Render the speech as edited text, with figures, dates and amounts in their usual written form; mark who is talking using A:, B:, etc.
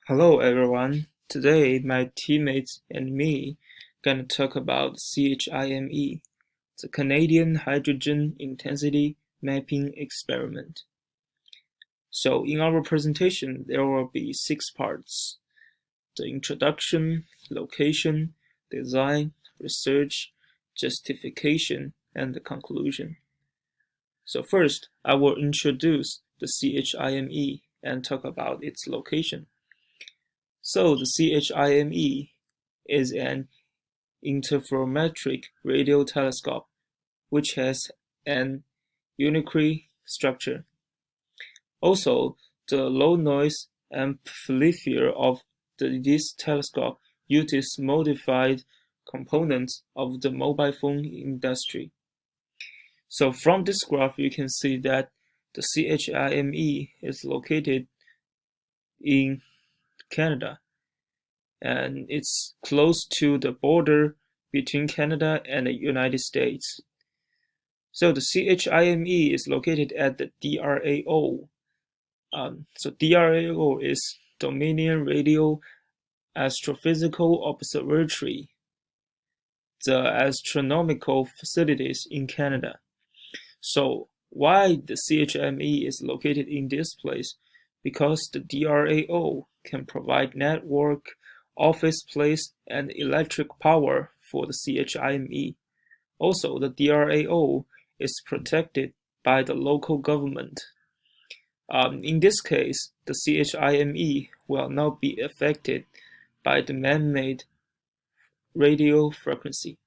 A: Hello everyone. Today my teammates and me gonna talk about CHIME, the Canadian Hydrogen Intensity Mapping Experiment. So in our presentation there will be 6 parts: the introduction, location, design, research, justification, and the conclusion. So first I will introduce the CHIME and talk about its location. So the CHIME is an interferometric radio telescope which has an uniquely structure. Also, the low noise amplifier of this telescope uses modified components of the mobile phone industry. So from this graph you can see that the CHIME is located in Canada, and it's close to the border between Canada and the United States. So the CHIME is located at the DRAO. So DRAO is Dominion Radio Astrophysical Observatory, the astronomical facilities in Canada. So why the CHIME is located in this place? Because the DRAO can provide network, office place, and electric power for the CHIME. Also, the DRAO is protected by the local government. In this case, the CHIME will not be affected by the man-made radio frequency.